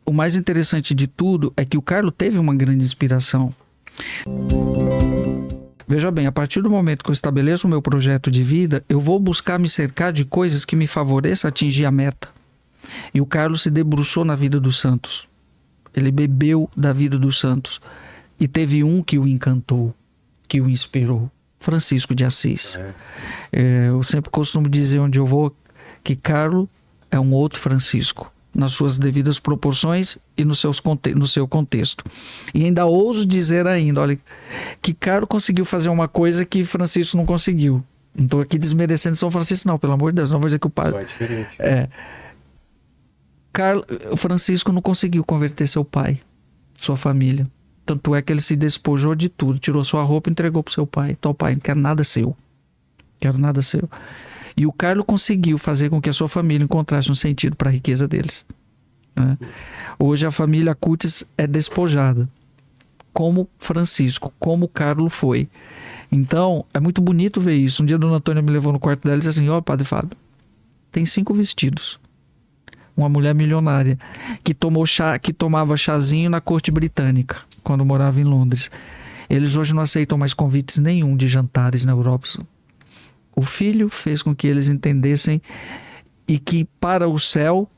o mais interessante de tudo é que o Carlo teve uma grande inspiração. Veja bem, a partir do momento que eu estabeleço o meu projeto de vida, eu vou buscar me cercar de coisas que me favoreçam atingir a meta. E o Carlo se debruçou na vida dos santos. Ele bebeu da vida dos santos. E teve um que o encantou, que o inspirou. Francisco de Assis. Eu sempre costumo dizer onde eu vou que Carlo é um outro Francisco, nas suas devidas proporções e no seu contexto. E ainda ouso dizer ainda, olha, que Carlo conseguiu fazer uma coisa que Francisco não conseguiu. Não estou aqui desmerecendo São Francisco, não, pelo amor de Deus, não vou dizer que o padre... É diferente. Francisco não conseguiu converter seu pai, sua família. Tanto é que ele se despojou de tudo, tirou sua roupa e entregou para o seu pai. Então, pai, não quero nada seu. Quero nada seu. E o Carlo conseguiu fazer com que a sua família encontrasse um sentido para a riqueza deles. Né? Hoje a família Acutis é despojada, como Francisco, como Carlo foi. Então, é muito bonito ver isso. Um dia a dona Antônia me levou no quarto dela e disse assim: ó, padre Fábio, tem 5 vestidos. Uma mulher milionária que tomava chazinho na corte britânica, quando morava em Londres. Eles hoje não aceitam mais convites nenhum de jantares na Europa. O filho fez com que eles entendessem e que para o céu,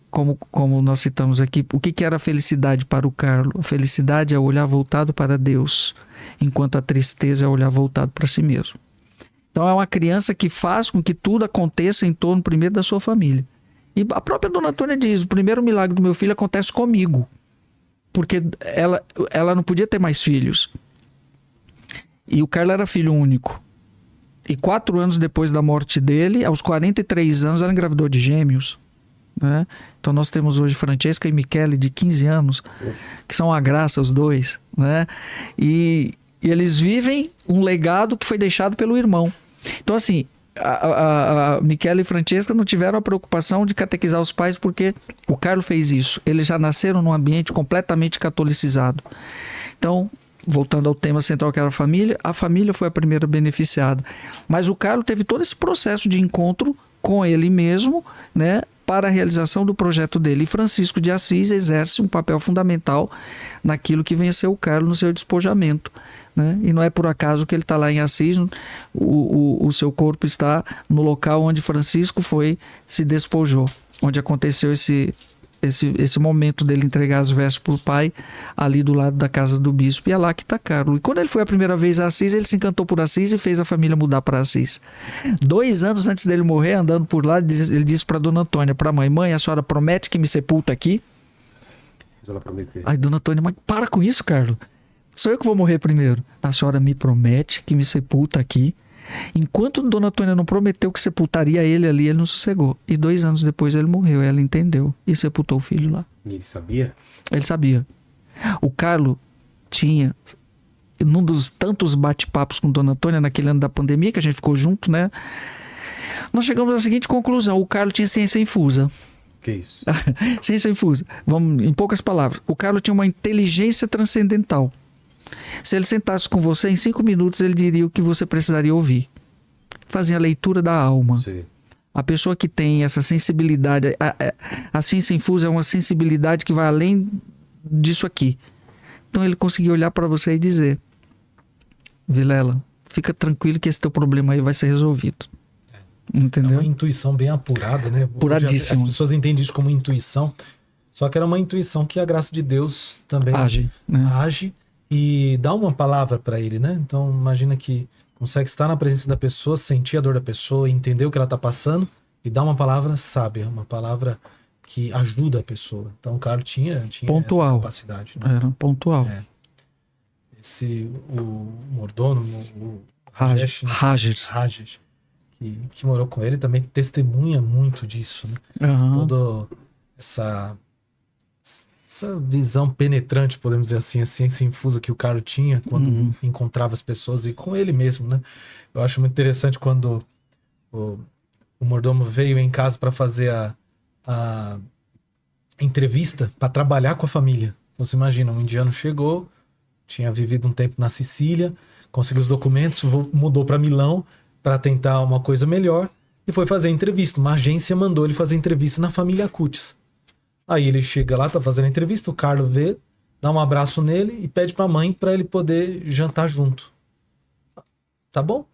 como nós citamos aqui, o que era a felicidade para o Carlo? A felicidade é o olhar voltado para Deus, enquanto a tristeza é o olhar voltado para si mesmo. Então é uma criança que faz com que tudo aconteça em torno primeiro da sua família. E a própria dona Antônia diz: o primeiro milagre do meu filho acontece comigo. Porque ela não podia ter mais filhos. E o Carlo era filho único. E 4 anos depois da morte dele, aos 43 anos, ela engravidou de gêmeos. Né? Então nós temos hoje Francesca e Michele, de 15 anos, que são uma graça os dois. Né? E eles vivem um legado que foi deixado pelo irmão. Então assim, a Michele e Francesca não tiveram a preocupação de catequizar os pais, porque o Carlo fez isso. Eles já nasceram num ambiente completamente catolicizado. Então, voltando ao tema central, que era a família foi a primeira beneficiada. Mas o Carlo teve todo esse processo de encontro com ele mesmo, né, para a realização do projeto dele. E Francisco de Assis exerce um papel fundamental naquilo que vem a ser o Carlo no seu despojamento. Né? E não é por acaso que ele está lá em Assis, o seu corpo está no local onde Francisco se despojou, onde aconteceu esse momento dele entregar as vestes para o pai, ali do lado da casa do bispo. E é lá que está Carlo. E quando ele foi a primeira vez a Assis, ele se encantou por Assis e fez a família mudar para Assis. 2 anos antes dele morrer, andando por lá, ele disse para dona Antônia, para a mãe: a senhora promete que me sepulta aqui? Ela prometeu. Aí dona Antônia: mas para com isso, Carlo. Sou eu que vou morrer primeiro. A senhora me promete que me sepulta aqui. Enquanto dona Antônia não prometeu que sepultaria ele ali, ele não sossegou. E 2 anos depois ele morreu. Ela entendeu e sepultou o filho lá. E ele sabia? Ele sabia. O Carlo tinha, num dos tantos bate-papos com dona Antônia, naquele ano da pandemia, que a gente ficou junto, né? Nós chegamos à seguinte conclusão: o Carlo tinha ciência infusa. Que isso? Ciência infusa. Vamos, em poucas palavras, o Carlo tinha uma inteligência transcendental. Se ele sentasse com você, em 5 minutos ele diria o que você precisaria ouvir. Fazia a leitura da alma. Sim. A pessoa que tem essa sensibilidade, a ciência infusa é uma sensibilidade que vai além disso aqui. Então ele conseguia olhar para você e dizer: Vilela, fica tranquilo que esse teu problema aí vai ser resolvido. Entendeu? É uma intuição bem apurada, né? Apuradíssima. As pessoas entendem isso como intuição, só que era uma intuição que a graça de Deus também age, né? Age e dá uma palavra para ele, né? Então imagina que consegue estar na presença da pessoa, sentir a dor da pessoa, entender o que ela está passando e dar uma palavra sábia, uma palavra que ajuda a pessoa. Então o Carlo tinha pontual. essa capacidade, né? Era pontual. O mordomo, o Rajesh, que morou com ele, também testemunha muito disso, né? Uhum. Toda essa visão penetrante, podemos dizer assim, a ciência infusa que o Carlo tinha quando encontrava as pessoas e com ele mesmo, né? Eu acho muito interessante quando o mordomo veio em casa para fazer a entrevista, para trabalhar com a família. Então você imagina, um indiano chegou, tinha vivido um tempo na Sicília, conseguiu os documentos, mudou para Milão para tentar uma coisa melhor e foi fazer entrevista. Uma agência mandou ele fazer entrevista na família Acutis. Aí ele chega lá, tá fazendo a entrevista, o Carlos vê, dá um abraço nele e pede pra mãe pra ele poder jantar junto. Tá bom?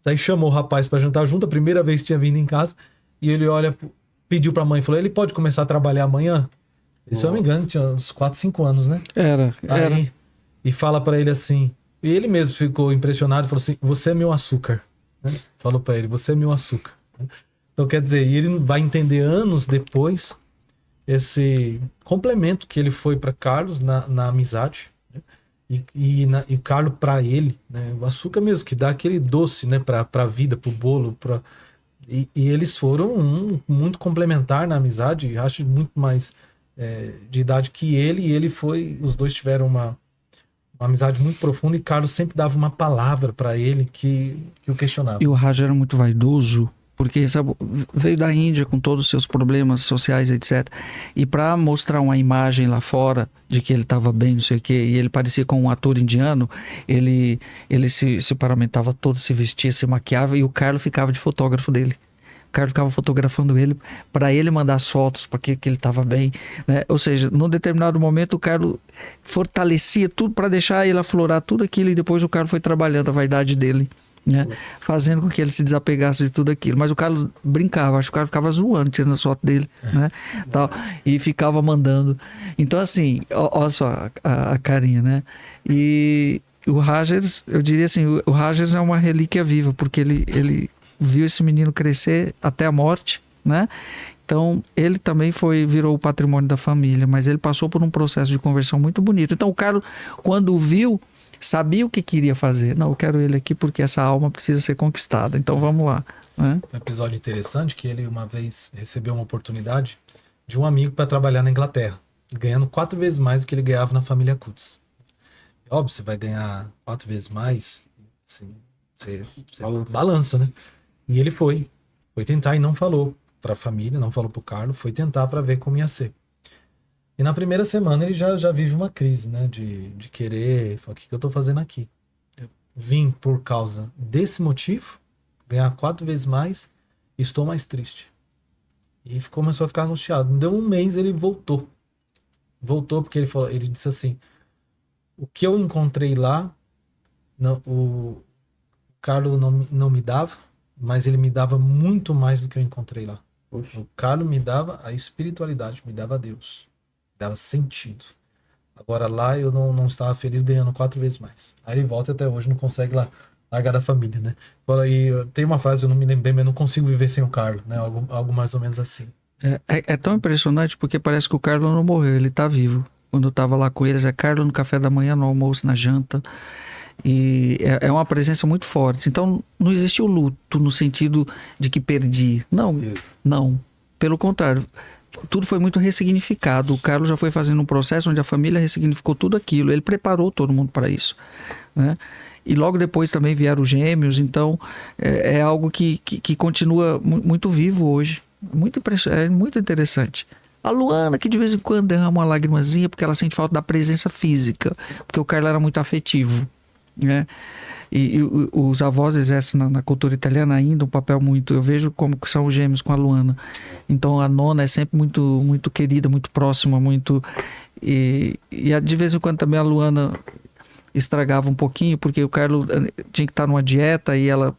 Daí chamou o rapaz pra jantar junto, a primeira vez que tinha vindo em casa, e ele olha, pediu pra mãe, falou, ele pode começar a trabalhar amanhã? E, se eu não me engano, tinha uns 4, 5 anos, né? Era. Aí, e fala pra ele assim, e ele mesmo ficou impressionado, falou assim, você é meu açúcar. Né? Falou pra ele, você é meu açúcar. Então, quer dizer, ele vai entender anos depois esse complemento que ele foi para Carlos na amizade, né? E Carlos para ele, né? O açúcar mesmo, que dá aquele doce, né? Para a vida, para o bolo. E eles foram muito complementar na amizade, acho muito mais de idade que ele, e ele foi, os dois tiveram uma amizade muito profunda, e Carlos sempre dava uma palavra para ele que o questionava. E o Raj era muito vaidoso, porque sabe, veio da Índia com todos os seus problemas sociais, etc. E para mostrar uma imagem lá fora de que ele estava bem, não sei o quê, e ele parecia com um ator indiano, ele se paramentava todo, se vestia, se maquiava, e o Carlos ficava de fotógrafo dele. O Carlos ficava fotografando ele para ele mandar as fotos, para que ele estava bem, né? Ou seja, num determinado momento o Carlos fortalecia tudo para deixar ele aflorar tudo aquilo, e depois o Carlos foi trabalhando a vaidade dele, né? Fazendo com que ele se desapegasse de tudo aquilo. Mas o Carlos brincava, acho que o Carlos ficava zoando, tirando as fotos dele, né? Tal, e ficava mandando. Então, assim, olha só a carinha, né? E o Rogers, eu diria assim, o Rogers é uma relíquia viva, porque ele viu esse menino crescer até a morte, né? Então, ele também virou o patrimônio da família, mas ele passou por um processo de conversão muito bonito. Então, o Carlos, quando viu, sabia o que queria fazer. Não, eu quero ele aqui porque essa alma precisa ser conquistada. Então, vamos lá, né? Um episódio interessante que ele uma vez recebeu uma oportunidade de um amigo para trabalhar na Inglaterra, ganhando 4 vezes mais do que ele ganhava na família Kutz. Óbvio, você vai ganhar 4 vezes mais, assim, você balança, né? E ele foi tentar e não falou para a família, não falou pro Carlos, foi tentar para ver como ia ser. E na primeira semana ele já vive uma crise, né? De querer, falar, o que eu tô fazendo aqui? Eu vim por causa desse motivo, ganhar 4 vezes mais, e estou mais triste. E começou a ficar angustiado. Não deu um mês, ele voltou. Voltou porque ele disse assim, o que eu encontrei lá, o Carlos não me dava, mas ele me dava muito mais do que eu encontrei lá. Poxa. O Carlos me dava a espiritualidade, me dava Deus, me dava sentido. Agora lá eu não estava feliz ganhando 4 vezes mais. Aí ele volta e até hoje não consegue largar da família, né? E tem uma frase, eu não me lembro bem, mas eu não consigo viver sem o Carlos, né? Algo mais ou menos assim. É tão impressionante porque parece que o Carlos não morreu, ele está vivo. Quando eu estava lá com eles, Carlos no café da manhã, no almoço, na janta. E é uma presença muito forte. Então não existe o luto no sentido de que perdi. Não. Pelo contrário, tudo foi muito ressignificado. O Carlos já foi fazendo um processo onde a família ressignificou tudo aquilo. Ele preparou todo mundo para isso, né? E logo depois também vieram os gêmeos. Então é algo que continua muito vivo hoje. É muito interessante. A Luana, que de vez em quando derrama uma lagrimazinha porque ela sente falta da presença física, porque o Carlos era muito afetivo, né? E os avós exercem na cultura italiana ainda um papel muito... Eu vejo como que são os gêmeos com a Luana. Então a nona é sempre muito, muito querida, muito próxima, muito... E de vez em quando também a Luana estragava um pouquinho, porque o Carlos tinha que estar numa dieta e ela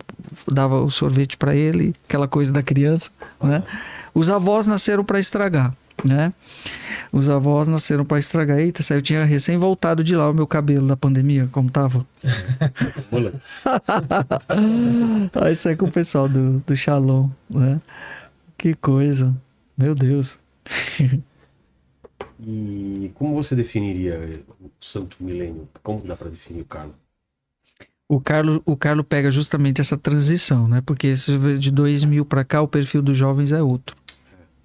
dava o sorvete para ele, aquela coisa da criança, né? Os avós nasceram para estragar, né? Os avós nasceram para estragar. Eita, eu tinha recém voltado de lá o meu cabelo da pandemia, como tava. Aí sai com o pessoal do Shalom, né? Que coisa, meu Deus. E como você definiria o Santo Milênio? Como dá para definir o Carlos? O Carlos pega justamente essa transição, né? Porque de 2000 para cá o perfil dos jovens é outro,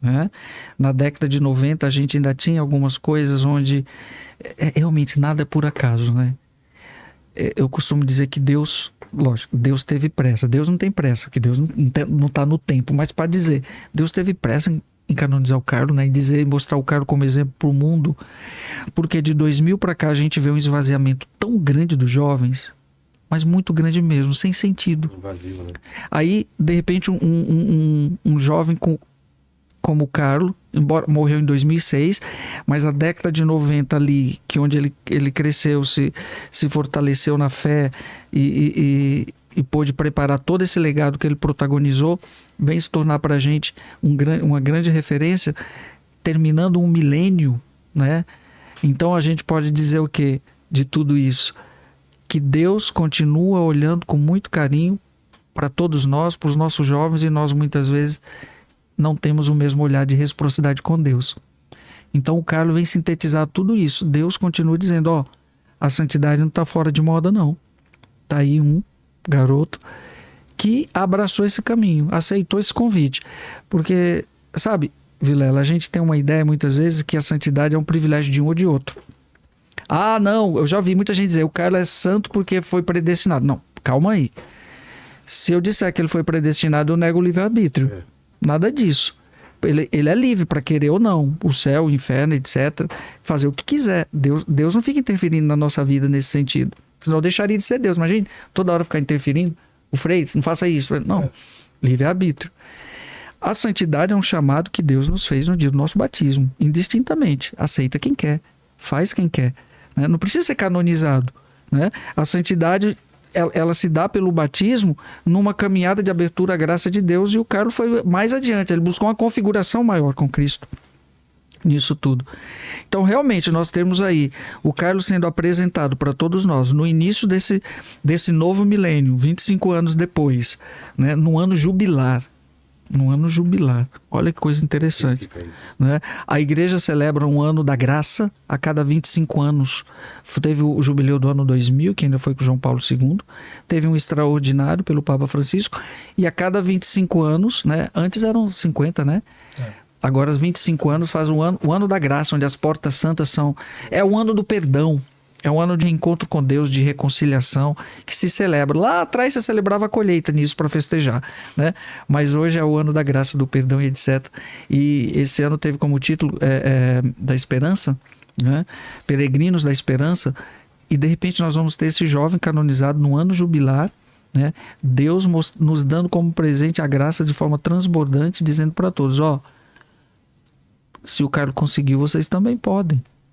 né? Na década de 90 a gente ainda tinha algumas coisas onde realmente nada é por acaso, né? Eu costumo dizer que Deus, lógico, Deus teve pressa. Deus não tem pressa, porque Deus não está no tempo, mas para dizer, Deus teve pressa em canonizar o Carlos, né? E mostrar o Carlos como exemplo para o mundo, porque de 2000 para cá a gente vê um esvaziamento tão grande dos jovens, mas muito grande mesmo, sem sentido. Vazio, né? Aí, de repente, um jovem como o Carlo, embora morreu em 2006, mas a década de 90 ali, que onde ele cresceu, se fortaleceu na fé e pôde preparar todo esse legado que ele protagonizou, vem se tornar para a gente uma grande referência, terminando um milênio, né? Então a gente pode dizer o quê de tudo isso? Que Deus continua olhando com muito carinho para todos nós, para os nossos jovens, e nós muitas vezes não temos o mesmo olhar de reciprocidade com Deus. Então o Carlos vem sintetizar tudo isso. Deus continua dizendo, ó, a santidade não está fora de moda não. Está aí um garoto que abraçou esse caminho, aceitou esse convite. Porque, sabe, Vilela, a gente tem uma ideia muitas vezes que a santidade é um privilégio de um ou de outro. Ah, não, eu já vi muita gente dizer, o Carlos é santo porque foi predestinado. Não, calma aí. Se eu disser que ele foi predestinado, eu nego o livre-arbítrio. Nada disso. Ele é livre para querer ou não. O céu, o inferno, etc. Fazer o que quiser. Deus não fica interferindo na nossa vida nesse sentido. Senão deixaria de ser Deus. Imagina, toda hora ficar interferindo. O Freitas, não faça isso. Não. Livre-arbítrio. A santidade é um chamado que Deus nos fez no dia do nosso batismo. Indistintamente. Aceita quem quer. Faz quem quer. Né? Não precisa ser canonizado. Né? A santidade... Ela se dá pelo batismo numa caminhada de abertura à graça de Deus, e o Carlos foi mais adiante, ele buscou uma configuração maior com Cristo nisso tudo. Então realmente nós temos aí o Carlos sendo apresentado para todos nós no início desse novo milênio, 25 anos depois, né, no ano jubilar. Olha que coisa interessante, né? A igreja celebra um ano da graça a cada 25 anos. Teve o jubileu do ano 2000, que ainda foi com João Paulo II. Teve um extraordinário pelo Papa Francisco. E a cada 25 anos, né? Antes eram 50, né? Agora, aos 25 anos, faz o ano da graça, onde as portas santas são... É o ano do perdão. É um ano de encontro com Deus, de reconciliação, que se celebra. Lá atrás se celebrava a colheita nisso para festejar, né? Mas hoje é o ano da graça, do perdão e etc. E esse ano teve como título da esperança, né? Peregrinos da Esperança. E de repente nós vamos ter esse jovem canonizado no ano jubilar, né? Deus nos dando como presente a graça de forma transbordante, dizendo para todos, ó, se o Carlos conseguiu, vocês também podem.